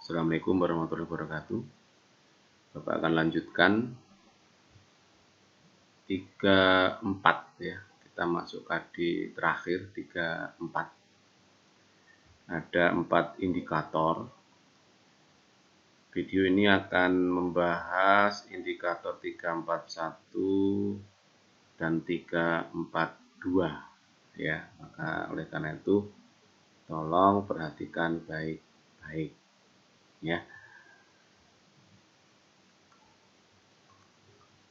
Assalamualaikum warahmatullahi wabarakatuh. Bapak akan lanjutkan 34 ya. Kita masuk di terakhir 34. Ada 4 indikator. Video ini akan membahas indikator 341 dan 342 ya. Maka oleh karena itu tolong perhatikan baik-baik ya.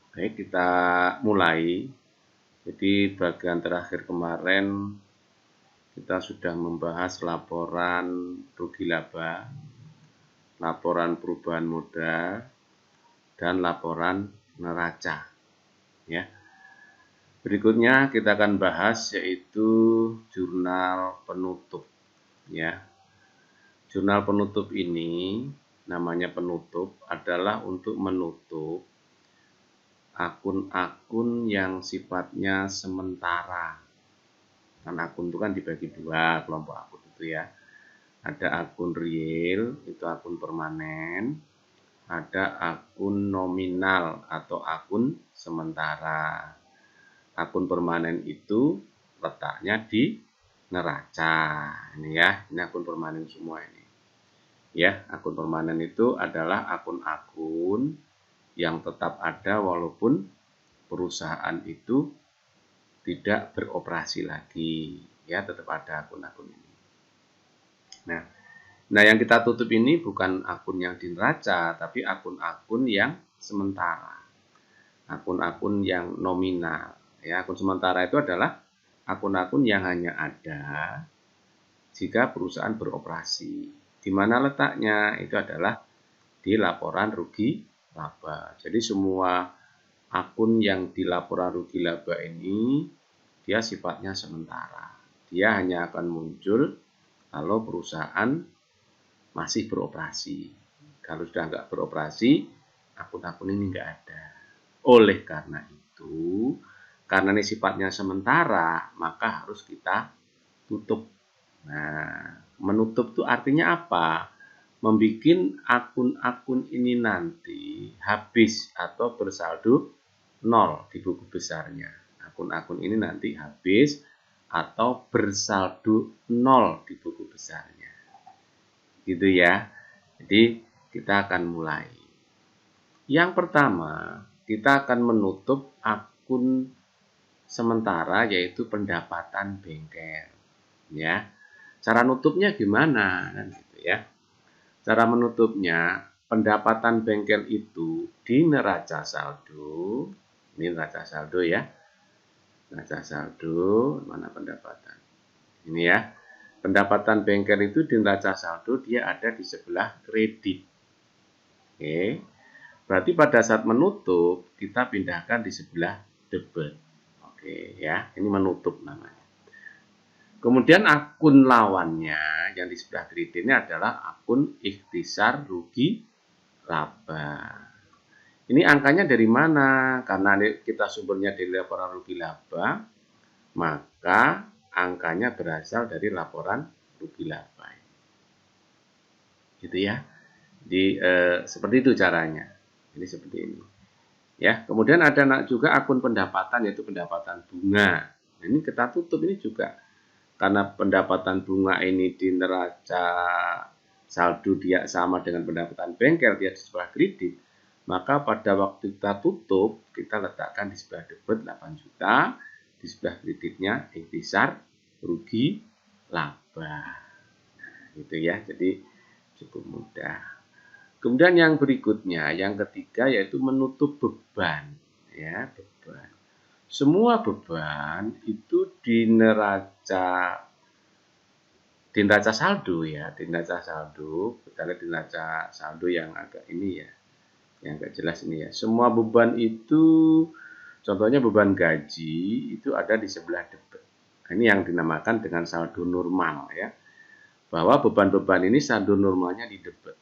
Baik, kita mulai. Jadi bagian terakhir kemarin kita sudah membahas laporan rugi laba, laporan perubahan modal, dan laporan neraca. Ya. Berikutnya kita akan bahas yaitu jurnal penutup. Ya. Jurnal penutup ini namanya penutup adalah untuk menutup akun-akun yang sifatnya sementara. Kan akun itu kan dibagi dua kelompok akun itu ya. Ada akun real, itu akun permanen. Ada akun nominal atau akun sementara. Akun permanen itu letaknya di neraca. Ini ya, ini akun permanen semua ini. Ya, akun permanen itu adalah akun-akun yang tetap ada walaupun perusahaan itu tidak beroperasi lagi, ya tetap ada akun-akun ini. Nah, yang kita tutup ini bukan akun yang di neraca, tapi akun-akun yang sementara, akun-akun yang nominal. Ya, akun sementara itu adalah akun-akun yang hanya ada jika perusahaan beroperasi. Di mana letaknya? Itu adalah di laporan rugi laba. Jadi semua akun yang di laporan rugi laba ini dia sifatnya sementara. Dia hanya akan muncul kalau perusahaan masih beroperasi. Kalau sudah nggak beroperasi, akun-akun ini nggak ada. Oleh karena itu, karena ini sifatnya sementara, maka harus kita tutup. Nah, menutup itu artinya apa? Membikin akun-akun ini nanti habis atau bersaldo nol di buku besarnya. Akun-akun ini nanti habis atau bersaldo nol di buku besarnya. Gitu ya. Jadi kita akan mulai. Yang pertama, kita akan menutup akun sementara yaitu pendapatan bengkel. Ya. Cara nutupnya gimana? Kan gitu ya. Cara menutupnya, pendapatan bengkel itu di neraca saldo, ini neraca saldo ya, neraca saldo, mana pendapatan? Ini ya, pendapatan bengkel itu di neraca saldo dia ada di sebelah kredit. Oke, berarti pada saat menutup kita pindahkan di sebelah debit. Oke ya, ini menutup namanya. Kemudian akun lawannya yang di sebelah kredit ini adalah akun ikhtisar rugi laba. Ini angkanya dari mana? Karena kita sumbernya dari laporan rugi laba, maka angkanya berasal dari laporan rugi laba. Gitu ya. Jadi seperti itu caranya. Ini seperti ini. Ya, kemudian ada juga akun pendapatan yaitu pendapatan bunga. Nah, ini kita tutup ini juga. Karena pendapatan bunga ini di neraca saldo dia sama dengan pendapatan bengkel, dia di sebelah kredit, maka pada waktu kita tutup, kita letakkan di sebelah debit 8 juta, di sebelah kreditnya ikhtisar rugi laba. Gitu ya, jadi cukup mudah. Kemudian yang berikutnya, yang ketiga yaitu menutup beban. Ya, beban. Semua beban itu di neraca saldo ya, di neraca saldo, kita lihat di neraca saldo yang agak ini ya, yang agak jelas ini ya. Semua beban itu, contohnya beban gaji itu ada di sebelah debit. Ini yang dinamakan dengan saldo normal ya, bahwa beban-beban ini saldo normalnya di debit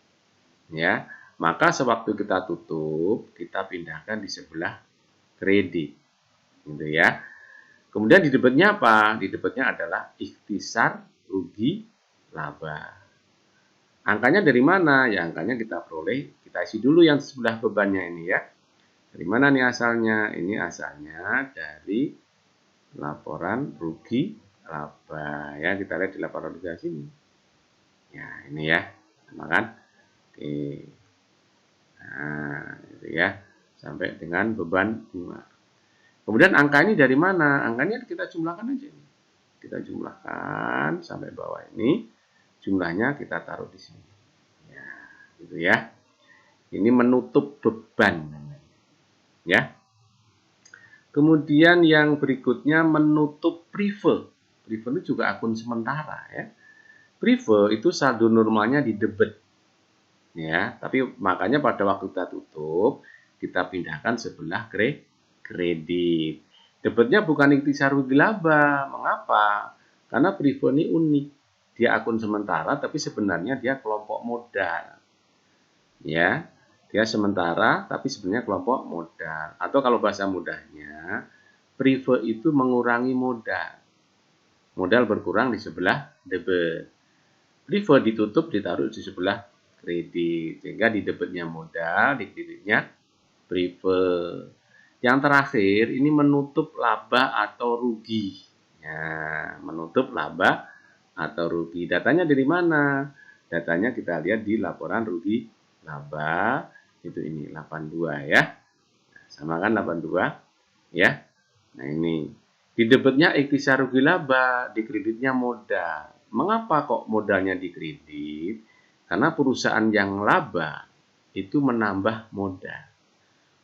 ya. Maka sewaktu kita tutup, kita pindahkan di sebelah kredit. Gitu ya. Kemudian di debitnya apa? Di debitnya adalah ikhtisar rugi laba. Angkanya dari mana? Ya angkanya kita peroleh, kita isi dulu yang sebelah bebannya ini ya. Dari mana nih asalnya? Ini asalnya dari laporan rugi laba ya. Kita lihat di laporan rugi sini. Ya ini ya, sama kan? Oke. Nah, itu ya. Sampai dengan beban bunga. Kemudian angka ini dari mana? Angkanya kita jumlahkan aja. Kita jumlahkan sampai bawah ini. Jumlahnya kita taruh di sini. Ya, gitu ya. Ini menutup beban. Ya. Kemudian yang berikutnya menutup prive. Prive itu juga akun sementara ya. Prive itu saldo normalnya di debit. Ya, tapi makanya pada waktu kita tutup, kita pindahkan sebelah kredit. Debitnya bukan ikhtisar rugi laba. Mengapa? Karena prive ini unik. Dia akun sementara tapi sebenarnya dia kelompok modal. Ya, dia sementara tapi sebenarnya kelompok modal. Atau kalau bahasa mudahnya, prive itu mengurangi modal. Modal berkurang di sebelah debit. Prive ditutup ditaruh di sebelah kredit. Sehingga di debitnya modal, di kreditnya prive. Yang terakhir ini menutup laba atau rugi. Ya, menutup laba atau rugi. Datanya dari mana? Datanya kita lihat di laporan rugi laba. Itu ini 82 ya. Sama kan 82 ya. Nah ini. Di debitnya ikhtisar rugi laba, di kreditnya modal. Mengapa kok modalnya di kredit? Karena perusahaan yang laba itu menambah modal.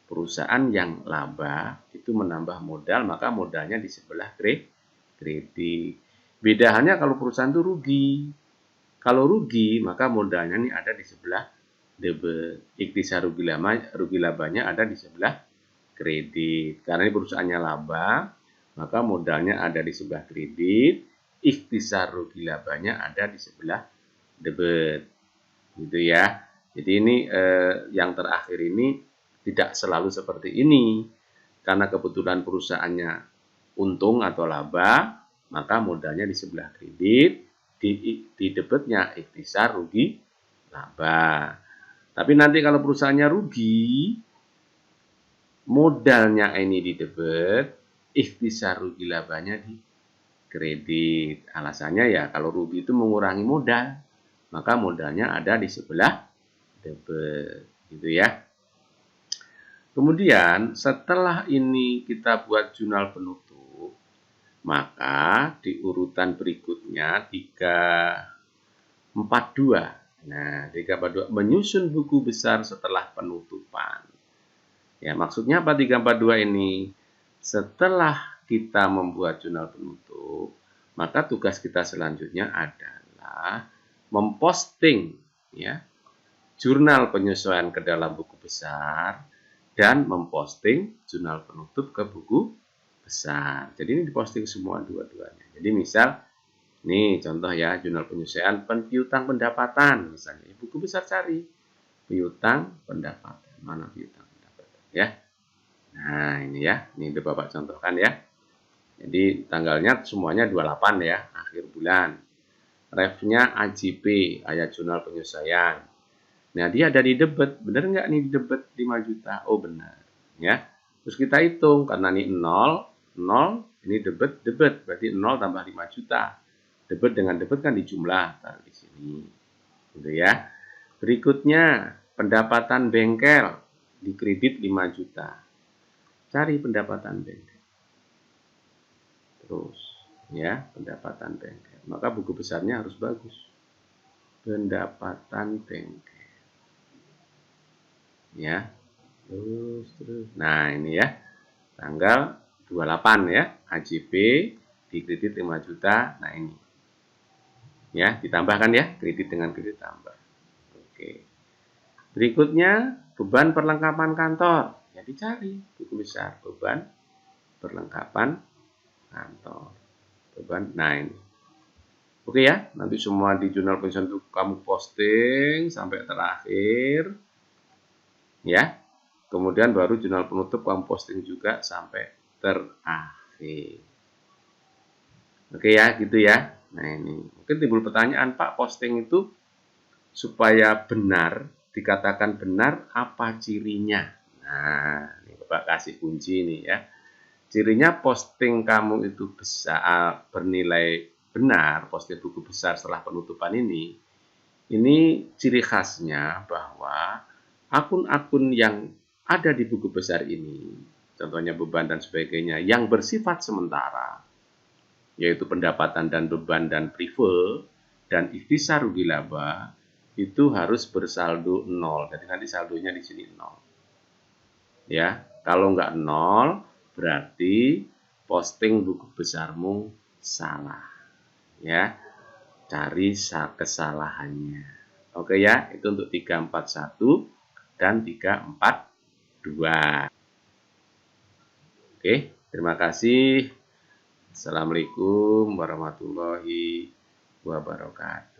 Perusahaan yang laba itu menambah modal, maka modalnya di sebelah kredit. Beda halnya kalau perusahaan itu rugi. Kalau rugi, maka modalnya ini ada di sebelah debit. Ikhtisar rugi labanya ada di sebelah kredit. Karena ini perusahaannya laba, maka modalnya ada di sebelah kredit. Ikhtisar rugi labanya ada di sebelah debit. Gitu ya. Jadi ini yang terakhir ini tidak selalu seperti ini. Karena kebetulan perusahaannya untung atau laba, maka modalnya di sebelah kredit, di debitnya ikhtisar rugi laba. Tapi nanti kalau perusahaannya rugi, modalnya ini di debit, ikhtisar rugi labanya di kredit. Alasannya ya kalau rugi itu mengurangi modal, maka modalnya ada di sebelah debit. Gitu ya. Kemudian setelah ini kita buat jurnal penutup, maka di urutan berikutnya 342. Nah, 342 menyusun buku besar setelah penutupan. Ya, maksudnya apa 342 ini? Setelah kita membuat jurnal penutup, maka tugas kita selanjutnya adalah memposting ya, jurnal penyesuaian ke dalam buku besar dan memposting jurnal penutup ke buku besar. Jadi ini diposting semua dua-duanya. Jadi misal, nih contoh ya, jurnal penyesuaian piutang pendapatan. Misalnya, buku besar cari piutang pendapatan. Mana piutang pendapatan ya. Nah ini ya, ini udah Bapak contohkan ya. Jadi tanggalnya semuanya 28 ya, akhir bulan. Refnya AJP, ayat jurnal penyesuaian. Nah, dia ada di debit. Benar nggak nih di debit 5 juta? Oh, benar. Ya. Terus kita hitung. Karena ini 0, 0, ini debit. Berarti 0 tambah 5 juta. Debit dengan debit kan dijumlah. Taruh di sini. Gitu ya. Berikutnya, pendapatan bengkel. Di kredit 5 juta. Cari pendapatan bengkel. Terus, ya, pendapatan bengkel. Maka buku besarnya harus bagus. Pendapatan bengkel. Ya, terus. Nah, ini ya. Tanggal 28 ya. AJP di kredit 5 juta. Nah, ini. Ya, ditambahkan ya. Kredit dengan kredit tambah. Oke. Berikutnya, beban perlengkapan kantor. Ya, dicari buku besar. Beban perlengkapan kantor. Beban. Nah, ini. Oke ya, nanti semua di jurnal pensiun itu kamu posting sampai terakhir. Ya. Kemudian baru jurnal penutup kamu posting juga sampai terakhir. Oke ya, gitu ya. Nah ini, mungkin timbul pertanyaan, Pak, posting itu supaya benar, dikatakan benar, apa cirinya? Nah, ini Bapak kasih kunci nih ya. Cirinya posting kamu itu bisa bernilai benar, posting buku besar setelah penutupan ini ciri khasnya bahwa akun-akun yang ada di buku besar ini, contohnya beban dan sebagainya, yang bersifat sementara, yaitu pendapatan dan beban dan prive, dan ikhtisar rugi laba, itu harus bersaldo 0. Jadi nanti saldonya di sini 0. Ya, kalau nggak 0, berarti posting buku besarmu salah. Ya, cari kesalahannya. Oke ya, itu untuk 341 dan 342. Oke, terima kasih. Assalamualaikum warahmatullahi wabarakatuh.